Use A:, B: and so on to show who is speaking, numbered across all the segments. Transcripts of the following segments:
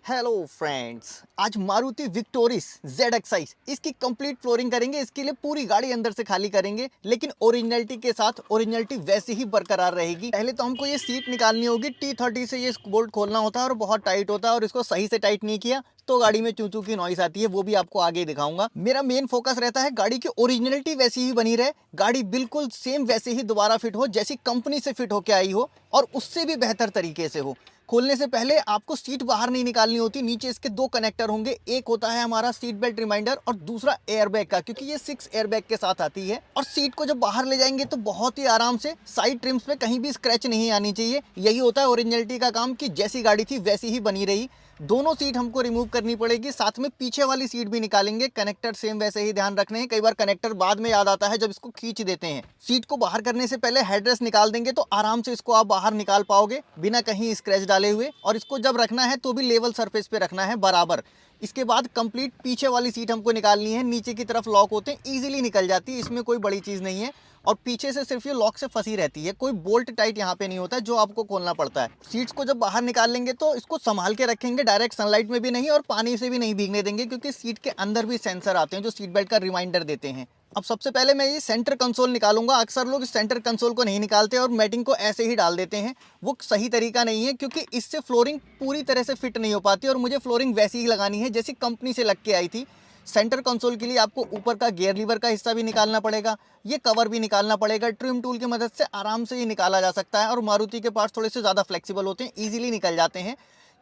A: Hello friends, आज Maruti Victoris ZXi इसकी complete flooring करेंगे। इसके लिए पूरी गाड़ी अंदर से खाली करेंगे, लेकिन ओरिजिनलिटी के साथ ओरिजिनलिटी वैसी ही बरकरार रहेगी। पहले तो हमको ये सीट निकालनी होगी। T30 से ये बोल्ट खोलना होता है और बहुत टाइट होता है, और इसको सही से टाइट नहीं किया तो गाड़ी में चू चू की नॉइस आती है। वो भी आपको आगे दिखाऊंगा। मेरा मेन फोकस रहता है गाड़ी की ओरिजिनलिटी वैसी ही बनी रहे, गाड़ी बिल्कुल सेम वैसे ही दोबारा फिट हो जैसी कंपनी से फिट होके आई हो, और उससे भी बेहतर तरीके से हो। खोलने से पहले आपको सीट बाहर नहीं निकालनी होती। नीचे इसके दो कनेक्टर होंगे, एक होता है हमारा सीट बेल्ट रिमाइंडर और दूसरा एयरबैग का, क्योंकि ये 6 एयरबैग के साथ आती है। और सीट को जब बाहर ले जाएंगे तो बहुत ही आराम से साइड ट्रिम्स पे कहीं भी स्क्रैच नहीं आनी चाहिए। यही होता है ओरिजिनलिटी का काम, कि जैसी गाड़ी थी वैसी ही बनी रही। दोनों सीट हमको रिमूव करनी पड़ेगी, साथ में पीछे वाली सीट भी निकालेंगे। कनेक्टर सेम वैसे ही ध्यान रखने हैं। कई बार कनेक्टर बाद में याद आता है जब इसको खींच देते हैं। सीट को बाहर करने से पहले हेडरेस्ट निकाल देंगे तो आराम से इसको आप बाहर निकाल पाओगे बिना कहीं स्क्रैच डाले हुए। और इसको जब रखना है तो भी लेवल सरफेस पे रखना है बराबर। इसके बाद कंप्लीट पीछे वाली सीट हमको निकालनी है। नीचे की तरफ लॉक होते हैं, इजीली निकल जाती है, इसमें कोई बड़ी चीज़ नहीं है। और पीछे से सिर्फ ये लॉक से फंसी रहती है, कोई बोल्ट टाइट यहाँ पे नहीं होता है जो आपको खोलना पड़ता है। सीट्स को जब बाहर निकाल लेंगे तो इसको संभाल के रखेंगे, डायरेक्ट सनलाइट में भी नहीं और पानी से भी नहीं भीगने देंगे, क्योंकि सीट के अंदर भी सेंसर आते हैं जो सीट बेल्ट का रिमाइंडर देते हैं। अब सबसे पहले मैं ये सेंटर कंसोल निकालूंगा। अक्सर लोग सेंटर कंसोल को नहीं निकालते और मैटिंग को ऐसे ही डाल देते हैं। वो सही तरीका नहीं है, क्योंकि इससे फ्लोरिंग पूरी तरह से फिट नहीं हो पाती, और मुझे फ्लोरिंग वैसी ही लगानी है जैसी कंपनी से लग के आई थी। सेंटर कंसोल के लिए आपको ऊपर का गियर लीवर का हिस्सा भी निकालना पड़ेगा, ये कवर भी निकालना पड़ेगा। ट्रिम टूल की मदद से आराम से ये निकाला जा सकता है, और मारुति के पार्ट्स थोड़े से ज़्यादा फ्लेक्सिबल होते हैं, ईजिली निकल जाते हैं।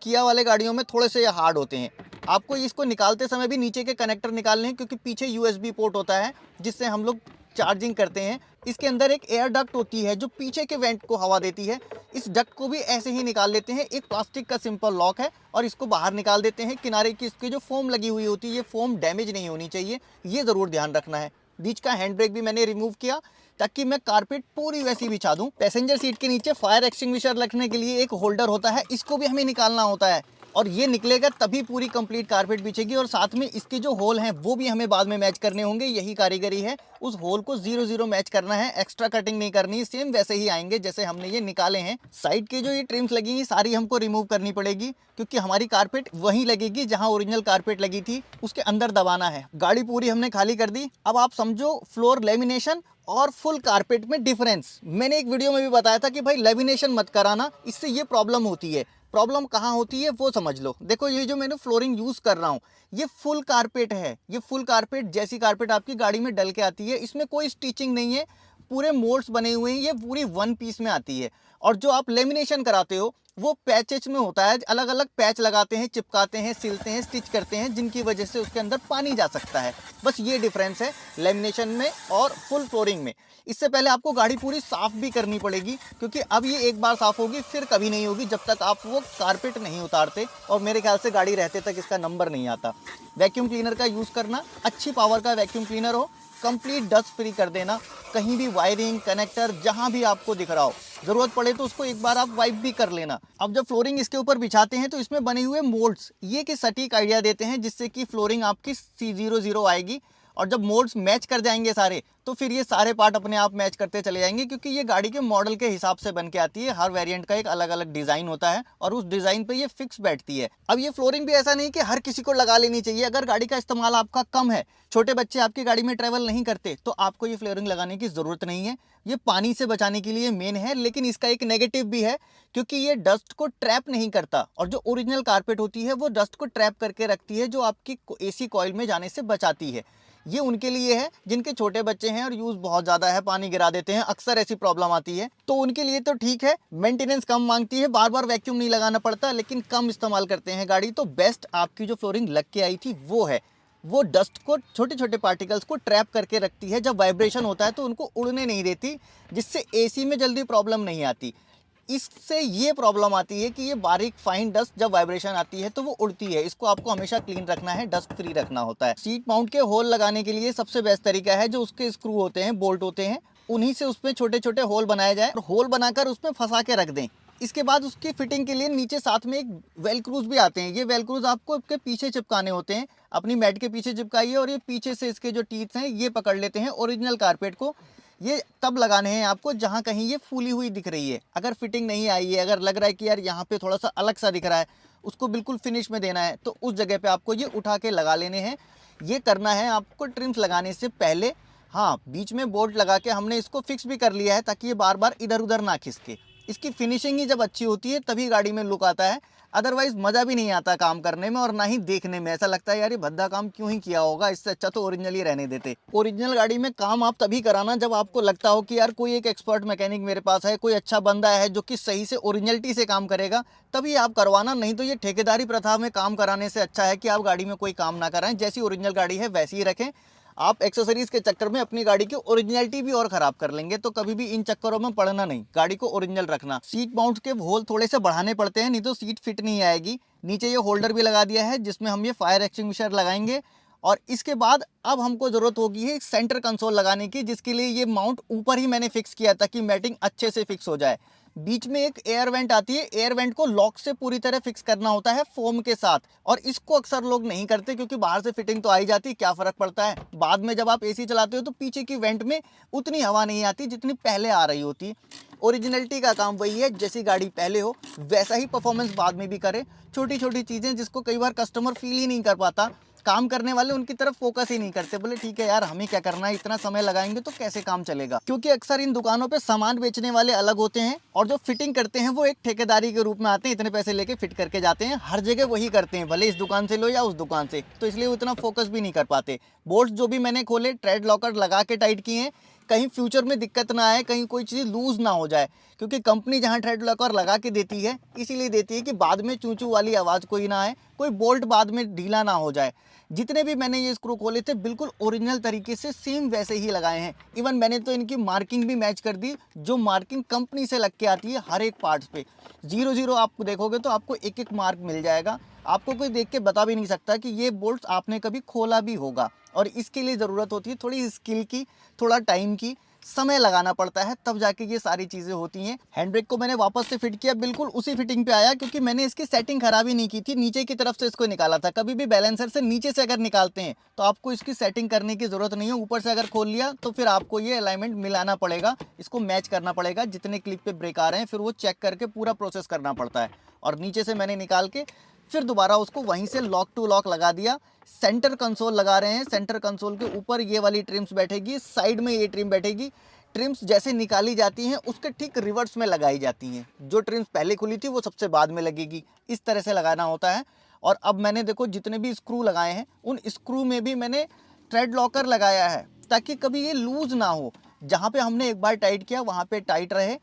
A: किया वाले गाड़ियों में थोड़े से ये हार्ड होते हैं। आपको इसको निकालते समय भी नीचे के कनेक्टर निकालने हैं, क्योंकि पीछे USB पोर्ट होता है जिससे हम लोग चार्जिंग करते हैं। इसके अंदर एक एयर डक्ट होती है जो पीछे के वेंट को हवा देती है। इस डक्ट को भी ऐसे ही निकाल लेते हैं। एक प्लास्टिक का सिंपल लॉक है और इसको बाहर निकाल देते हैं। किनारे की इसकी जो फोम लगी हुई होती है, ये फोम डैमेज नहीं होनी चाहिए, ये ज़रूर ध्यान रखना है। बीच का हैंड ब्रेक भी मैंने रिमूव किया ताकि मैं कारपेट पूरी वैसी बिछा दूं। पैसेंजर सीट के नीचे फायर एक्सटिंग्विशर रखने के लिए एक होल्डर होता है, इसको भी हमें निकालना होता है, और ये निकलेगा तभी पूरी कंप्लीट कारपेट बिछेगी। और साथ में इसके जो होल हैं वो भी हमें बाद में मैच करने होंगे, यही कारीगरी है। उस होल को 0-0 मैच करना है, एक्स्ट्रा कटिंग नहीं करनी है, सेम वैसे ही आएंगे जैसे हमने ये निकाले हैं। साइड के जो ये ट्रिम्स लगी हैं सारी हमको रिमूव करनी पड़ेगी, क्योंकि हमारी कारपेट वहीं लगेगी जहां ओरिजिनल कारपेट लगी थी, उसके अंदर दबाना है। गाड़ी पूरी हमने खाली कर दी। अब आप समझो फ्लोर लेमिनेशन और फुल कारपेट में डिफरेंस। मैंने एक वीडियो में भी बताया था कि भाई लेमिनेशन मत कराना, इससे ये प्रॉब्लम होती है। प्रॉब्लम कहाँ होती है वो समझ लो। देखो, ये जो मैंने फ्लोरिंग यूज़ कर रहा हूँ ये फुल कारपेट है। ये फुल कारपेट जैसी कारपेट आपकी गाड़ी में डल के आती है, इसमें कोई स्टिचिंग नहीं है, पूरे मोल्ड्स बने हुए हैं, ये पूरी वन पीस में आती है। और जो आप लेमिनेशन कराते हो वो पैचेज में होता है, अलग अलग पैच लगाते हैं, चिपकाते हैं, सिलते हैं, स्टिच करते हैं, जिनकी वजह से उसके अंदर पानी जा सकता है। बस ये डिफरेंस है लेमिनेशन में और फुल फ्लोरिंग में। इससे पहले आपको गाड़ी पूरी साफ़ भी करनी पड़ेगी, क्योंकि अब ये एक बार साफ़ होगी फिर कभी नहीं होगी जब तक आप वो कारपेट नहीं उतारते, और मेरे ख्याल से गाड़ी रहते तक इसका नंबर नहीं आता। वैक्यूम क्लीनर का यूज़ करना, अच्छी पावर का वैक्यूम क्लीनर हो, कंप्लीट डस्ट फ्री कर देना। कहीं भी वायरिंग कनेक्टर जहां भी आपको दिख रहा हो, जरूरत पड़े तो उसको एक बार आप वाइप भी कर लेना। अब जब फ्लोरिंग इसके ऊपर बिछाते हैं तो इसमें बने हुए मोल्ड्स ये कि सटीक आइडिया देते हैं, जिससे कि फ्लोरिंग आपकी C00 आएगी। और जब मोड्स मैच कर जाएंगे सारे, तो फिर ये सारे पार्ट अपने आप मैच करते चले जाएंगे, क्योंकि ये गाड़ी के मॉडल के हिसाब से बन के आती है। हर वेरिएंट का एक अलग अलग डिज़ाइन होता है और उस डिज़ाइन पे ये फिक्स बैठती है। अब ये फ्लोरिंग भी ऐसा नहीं कि हर किसी को लगा लेनी चाहिए। अगर गाड़ी का इस्तेमाल आपका कम है, छोटे बच्चे आपकी गाड़ी में ट्रैवल नहीं करते, तो आपको ये फ्लोरिंग लगाने की ज़रूरत नहीं है। ये पानी से बचाने के लिए मेन है, लेकिन इसका एक नेगेटिव भी है, क्योंकि ये डस्ट को ट्रैप नहीं करता। और जो ओरिजिनल कारपेट होती है वो डस्ट को ट्रैप करके रखती है, जो आपकी AC कॉइल में जाने से बचाती है। ये उनके लिए है जिनके छोटे बच्चे हैं और यूज़ बहुत ज़्यादा है, पानी गिरा देते हैं, अक्सर ऐसी प्रॉब्लम आती है, तो उनके लिए तो ठीक है। मेंटेनेंस कम मांगती है, बार बार वैक्यूम नहीं लगाना पड़ता, लेकिन कम इस्तेमाल करते हैं गाड़ी, तो बेस्ट आपकी जो फ्लोरिंग लग के आई थी वो है। वो डस्ट को, छोटे छोटे पार्टिकल्स को ट्रैप करके रखती है। जब वाइब्रेशन होता है तो उनको उड़ने नहीं देती, जिससे AC में जल्दी प्रॉब्लम नहीं आती। इससे ये प्रॉब्लम आती है कि ये बारीक फाइन डस्ट जब वाइब्रेशन आती है तो वो उड़ती है। इसको आपको हमेशा क्लीन रखना है, डस्ट फ्री रखना होता है। सीट माउंट के होल लगाने के लिए सबसे बेस्ट तरीका है, जो उसके स्क्रू होते हैं, बोल्ट होते हैं, उन्हीं से उसमें छोटे छोटे होल बनाए जाए और होल बनाकर उसमें फंसा के रख दें। इसके बाद उसकी फिटिंग के लिए नीचे साथ में एक वेलक्रूज भी आते हैं। ये वेलक्रूज आपको आपके पीछे चिपकाने होते हैं, अपनी मैट के पीछे चिपकाइए, और ये पीछे से इसके जो टीथ हैं ये पकड़ लेते हैं ओरिजिनल कारपेट को। ये तब लगाने हैं आपको जहाँ कहीं ये फूली हुई दिख रही है। अगर फिटिंग नहीं आई है, अगर लग रहा है कि यार यहाँ पे थोड़ा सा अलग सा दिख रहा है, उसको बिल्कुल फिनिश में देना है, तो उस जगह पे आपको ये उठा के लगा लेने हैं। ये करना है आपको ट्रिम्स लगाने से पहले। हाँ, बीच में बोल्ट लगा के हमने इसको फिक्स भी कर लिया है ताकि ये बार बार इधर उधर ना खिसके। इसकी फिनिशिंग ही जब अच्छी होती है तभी गाड़ी में लुक आता है, अदरवाइज मज़ा भी नहीं आता काम करने में और ना ही देखने में। ऐसा लगता है यार ये भद्दा काम क्यों ही किया होगा, इससे अच्छा तो ओरिजिनल ही रहने देते। ओरिजिनल गाड़ी में काम आप तभी कराना जब आपको लगता हो कि यार कोई एक एक्सपर्ट मैकेनिक मेरे पास है, कोई अच्छा बंदा है जो कि सही से ओरिजिनलिटी से काम करेगा, तभी आप करवाना। नहीं तो ये ठेकेदारी प्रथा में काम कराने से अच्छा है कि आप गाड़ी में कोई काम ना कराएं, जैसी ओरिजिनल गाड़ी है वैसी ही रखें। आप एक्सेसरीज के चक्कर में अपनी गाड़ी की ओरिजिनलिटी भी और खराब कर लेंगे, तो कभी भी इन चक्करों में पड़ना नहीं, गाड़ी को ओरिजिनल रखना। सीट माउंट के होल थोड़े से बढ़ाने पड़ते हैं, नहीं तो सीट फिट नहीं आएगी। नीचे ये होल्डर भी लगा दिया है जिसमें हम ये फायर एक्सटिंग्विशर लगाएंगे। और इसके बाद अब हमको ज़रूरत होगी है सेंटर कंसोल लगाने की, जिसके लिए ये माउंट ऊपर ही मैंने फिक्स किया ताकि मैटिंग अच्छे से फिक्स हो जाए। बीच में एक एयर वेंट आती है, एयर वेंट को लॉक से पूरी तरह फिक्स करना होता है फोम के साथ, और इसको अक्सर लोग नहीं करते क्योंकि बाहर से फिटिंग तो आई जाती है, क्या फ़र्क पड़ता है। बाद में जब आप एसी चलाते हो तो पीछे की वेंट में उतनी हवा नहीं आती जितनी पहले आ रही होती है। ओरिजिनलिटी का काम वही है, जैसी गाड़ी पहले हो वैसा ही परफॉर्मेंस बाद में भी करे। छोटी छोटी चीज़ें जिसको कई बार कस्टमर फील ही नहीं कर पाता, काम करने वाले उनकी तरफ फोकस ही नहीं करते, बोले ठीक है यार हमें क्या करना है, इतना समय लगाएंगे तो कैसे काम चलेगा। क्योंकि अक्सर इन दुकानों पे सामान बेचने वाले अलग होते हैं और जो फिटिंग करते हैं वो एक ठेकेदारी के रूप में आते हैं, इतने पैसे लेके फिट करके जाते हैं। हर जगह वही करते हैं, भले इस दुकान से लो या उस दुकान से, तो इसलिए वो इतना फोकस भी नहीं कर पाते। बोल्ट जो भी मैंने खोले ट्रेड लॉकर लगा के टाइट किए हैं, कहीं फ्यूचर में दिक्कत ना आए, कहीं कोई चीज़ लूज़ ना हो जाए, क्योंकि कंपनी जहाँ थ्रेड लॉकर लगा के देती है इसीलिए देती है कि बाद में चूं चूं वाली आवाज़ कोई ना आए, कोई बोल्ट बाद में ढीला ना हो जाए। जितने भी मैंने ये स्क्रू खोले थे बिल्कुल ओरिजिनल तरीके से सेम वैसे ही लगाए हैं। इवन मैंने तो इनकी मार्किंग भी मैच कर दी, जो मार्किंग कंपनी से लग के आती है हर एक पार्ट्स पे। 00 आपको देखोगे तो आपको एक एक मार्क मिल जाएगा, आपको कोई देख के बता भी नहीं सकता कि ये बोल्ट आपने कभी खोला भी होगा। और इसके लिए ज़रूरत होती है थोड़ी स्किल की, थोड़ा टाइम की, समय लगाना पड़ता है, तब जाके ये सारी चीज़ें होती हैं। हैंड ब्रेक को मैंने वापस से फिट किया, बिल्कुल उसी फिटिंग पे आया, क्योंकि मैंने इसकी सेटिंग खराब ही नहीं की थी, नीचे की तरफ से इसको निकाला था। कभी भी बैलेंसर से नीचे से अगर निकालते हैं तो आपको इसकी सेटिंग करने की ज़रूरत नहीं है, ऊपर से अगर खोल लिया तो फिर आपको ये अलाइनमेंट मिलाना पड़ेगा, इसको मैच करना पड़ेगा, जितने क्लिप पे ब्रेक आ रहे हैं फिर वो चेक करके पूरा प्रोसेस करना पड़ता है। और नीचे से मैंने निकाल के फिर दोबारा उसको वहीं से लॉक टू लॉक लगा दिया। सेंटर कंसोल लगा रहे हैं, सेंटर कंसोल के ऊपर ये वाली ट्रिम्स बैठेगी, साइड में ये ट्रिम बैठेगी। ट्रिम्स जैसे निकाली जाती हैं उसके ठीक रिवर्स में लगाई जाती हैं, जो ट्रिम्स पहले खुली थी वो सबसे बाद में लगेगी, इस तरह से लगाना होता है। और अब मैंने देखो जितने भी स्क्रू लगाए हैं उन स्क्रू में भी मैंने थ्रेड लॉकर लगाया है ताकि कभी ये लूज़ ना हो, जहाँ पे हमने एक बार टाइट किया वहाँ पे टाइट रहे।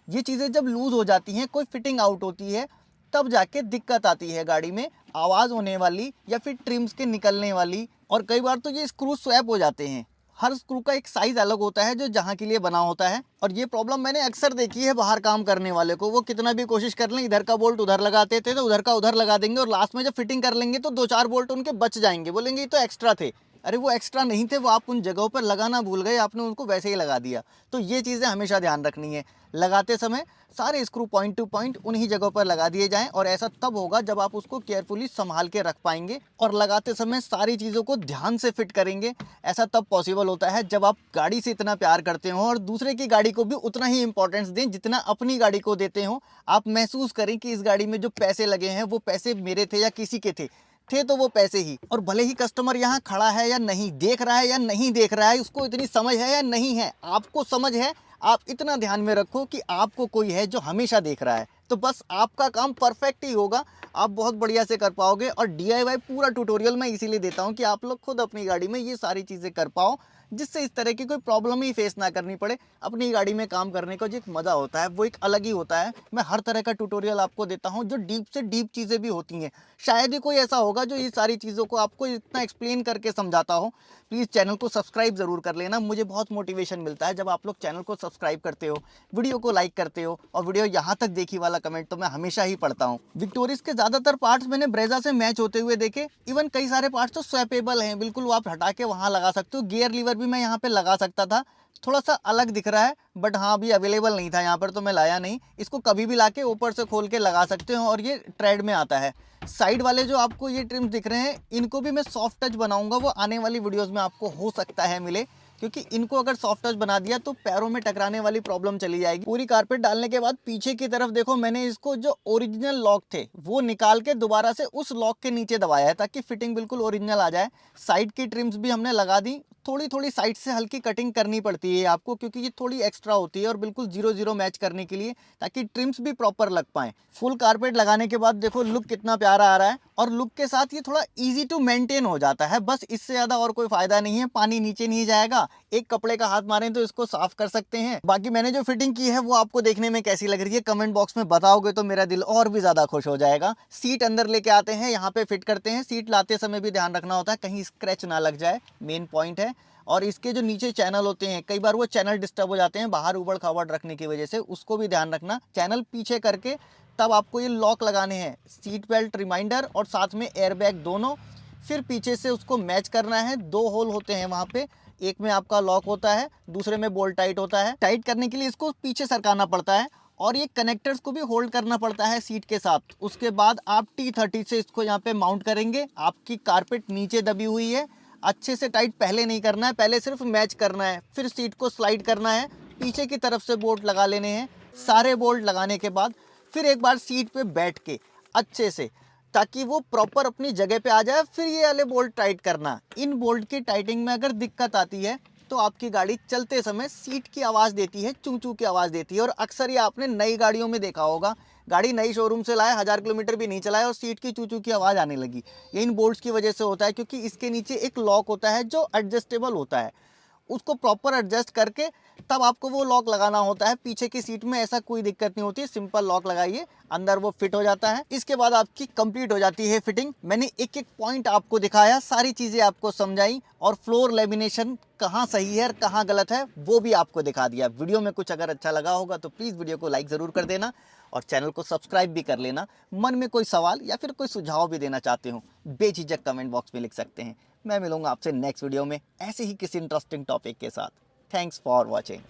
A: ये चीज़ें जब लूज़ हो जाती हैं, कोई फिटिंग आउट होती है, तब जाके दिक्कत आती है गाड़ी में, आवाज़ होने वाली या फिर ट्रिम्स के निकलने वाली। और कई बार तो ये स्क्रू स्वैप हो जाते हैं, हर स्क्रू का एक साइज़ अलग होता है जो जहाँ के लिए बना होता है। और ये प्रॉब्लम मैंने अक्सर देखी है बाहर काम करने वाले को, वो कितना भी कोशिश कर लें, इधर का बोल्ट उधर लगाते थे तो उधर का उधर लगा देंगे, और लास्ट में जब फिटिंग कर लेंगे तो 2-4 बोल्ट उनके बच जाएंगे, बोलेंगे ये तो एक्स्ट्रा थे। अरे वो एक्स्ट्रा नहीं थे, वो आप उन जगहों पर लगाना भूल गए, आपने उनको वैसे ही लगा दिया। तो ये चीज़ें हमेशा ध्यान रखनी है, लगाते समय सारे स्क्रू पॉइंट टू पॉइंट उन्हीं जगहों पर लगा दिए जाएं, और ऐसा तब होगा जब आप उसको केयरफुली संभाल के रख पाएंगे और लगाते समय सारी चीज़ों को ध्यान से फिट करेंगे। ऐसा तब पॉसिबल होता है जब आप गाड़ी से इतना प्यार करते हो और दूसरे की गाड़ी को भी उतना ही इंपॉर्टेंस दें जितना अपनी गाड़ी को देते हो। आप महसूस करें कि इस गाड़ी में जो पैसे लगे हैं वो पैसे मेरे थे या किसी के थे तो वो पैसे ही। और भले ही कस्टमर यहाँ खड़ा है या नहीं, देख रहा है या नहीं देख रहा है, उसको इतनी समझ है या नहीं है, आपको समझ है, आप इतना ध्यान में रखो कि आपको कोई है जो हमेशा देख रहा है, तो बस आपका काम परफेक्ट ही होगा, आप बहुत बढ़िया से कर पाओगे। और DIY पूरा ट्यूटोरियल मैं इसीलिए देता हूँ कि आप लोग खुद अपनी गाड़ी में ये सारी चीज़ें कर पाओ, जिससे इस तरह की कोई प्रॉब्लम ही फेस ना करनी पड़े। अपनी गाड़ी में काम करने का जो एक मज़ा होता है वो एक अलग ही होता है। मैं हर तरह का ट्यूटोरियल आपको देता हूँ, जो डीप से डीप चीज़ें भी होती हैं। शायद ही कोई ऐसा होगा जो ये सारी चीज़ों को आपको इतना एक्सप्लेन करके समझाता हो। प्लीज़ चैनल को सब्सक्राइब ज़रूर कर लेना, मुझे बहुत मोटिवेशन मिलता है जब आप लोग चैनल को सब्सक्राइब करते हो, वीडियो को लाइक करते हो, और वीडियो यहाँ तक देखी वाला कमेंट तो मैं हमेशा ही पढ़ता हूँ। विक्टोरिस के ज़्यादातर पार्ट्स मैंने ब्रेजा से मैच होते हुए देखे, इवन कई सारे पार्ट्स तो स्वैपेबल हैं, बिल्कुल वो आप हटा के वहाँ लगा सकते हो। गियर लीवर भी मैं यहाँ पे लगा सकता था, थोड़ा सा अलग दिख रहा है, बट हाँ अभी अवेलेबल नहीं था यहाँ पर तो मैं लाया नहीं। इसको कभी भी लाके ऊपर से खोल के लगा सकते हो, और ये ट्रेड में आता है। साइड वाले जो आपको ये ट्रिम्स दिख रहे हैं इनको भी मैं सॉफ्ट टच बनाऊंगा, वो आने वाली वीडियोस में आपको हो सकता है मिले, क्योंकि इनको अगर सॉफ्ट टच बना दिया तो पैरों में टकराने वाली प्रॉब्लम चली जाएगी। पूरी कारपेट डालने के बाद पीछे की तरफ देखो, मैंने इसको जो ओरिजिनल लॉक थे वो निकाल के दोबारा से उस लॉक के नीचे दबाया है ताकि फिटिंग बिल्कुल ओरिजिनल आ जाए। साइड की ट्रिम्स भी हमने लगा दी, थोड़ी थोड़ी साइड से हल्की कटिंग करनी पड़ती है आपको क्योंकि ये थोड़ी एक्स्ट्रा होती है और बिल्कुल 0-0 मैच करने के लिए, ताकि ट्रिम्स भी प्रॉपर लग पाए। फुल कारपेट लगाने के बाद देखो लुक कितना प्यारा आ रहा है और लुक के साथ ये थोड़ा इजी टू मेंटेन हो जाता है, बस इससे ज़्यादा और कोई फायदा नहीं है। पानी नीचे नहीं जाएगा, एक कपड़े का हाथ मारें तो इसको साफ कर सकते हैं। बाकी मैंने जो फिटिंग की है वो आपको देखने में कैसी लग रही है कमेंट बॉक्स में बताओगे तो मेरा दिल और भी ज़्यादा खुश हो जाएगा। सीट अंदर लेके आते हैं, यहाँ पे फिट करते हैं। सीट लाते समय भी ध्यान रखना होता है कहीं स्क्रैच ना लग जाए, मेन पॉइंट है। और इसके जो नीचे चैनल होते हैं कई बार वो चैनल डिस्टर्ब हो जाते हैं बाहर उबड़ खाबड़ रखने की वजह से, उसको भी ध्यान रखना। चैनल पीछे करके तब आपको ये लॉक लगाने हैं, सीट बेल्ट रिमाइंडर और साथ में एयरबैग दोनों। फिर पीछे से उसको मैच करना है, 2 होल होते हैं वहाँ पे, एक में आपका लॉक होता है, दूसरे में बोल्ट टाइट होता है। टाइट करने के लिए इसको पीछे सरकाना पड़ता है और ये कनेक्टर्स को भी होल्ड करना पड़ता है सीट के साथ। उसके बाद आप T30 से इसको यहाँ पे माउंट करेंगे। आपकी कारपेट नीचे दबी हुई है, अच्छे से टाइट पहले नहीं करना है, पहले सिर्फ मैच करना है, फिर सीट को स्लाइड करना है, पीछे की तरफ से बोल्ट लगा लेने हैं। सारे बोल्ट लगाने के बाद फिर एक बार सीट पे बैठ के अच्छे से, ताकि वो प्रॉपर अपनी जगह पे आ जाए, फिर ये वाले बोल्ट टाइट करना। इन बोल्ट की टाइटिंग में अगर दिक्कत आती है तो आपकी गाड़ी चलते समय सीट की आवाज़ देती है, चू चू की आवाज़ देती है। और अक्सर ये आपने नई गाड़ियों में देखा होगा, गाड़ी नई शोरूम से लाए, 1000 किलोमीटर भी नहीं चलाए और सीट की चू चू की आवाज़ आने लगी। ये इन बोल्ट्स की वजह से होता है क्योंकि इसके नीचे एक लॉक होता है जो एडजस्टेबल होता है, उसको प्रॉपर एडजस्ट करके तब आपको वो लॉक लगाना होता है। पीछे की सीट में ऐसा कोई दिक्कत नहीं होती, सिंपल लॉक लगाइए, अंदर वो फिट हो जाता है। इसके बाद आपकी कंप्लीट हो जाती है फिटिंग। मैंने एक एक पॉइंट आपको दिखाया, सारी चीज़ें आपको समझाई और फ्लोर लेमिनेशन कहाँ सही है और कहाँ गलत है वो भी आपको दिखा दिया। वीडियो में कुछ अगर अच्छा लगा होगा तो प्लीज़ वीडियो को लाइक ज़रूर कर देना और चैनल को सब्सक्राइब भी कर लेना। मन में कोई सवाल या फिर कोई सुझाव भी देना चाहते हो बेझिझक कमेंट बॉक्स में लिख सकते हैं। मैं मिलूंगा आपसे नेक्स्ट वीडियो में ऐसे ही किसी इंटरेस्टिंग टॉपिक के साथ। Thanks for watching.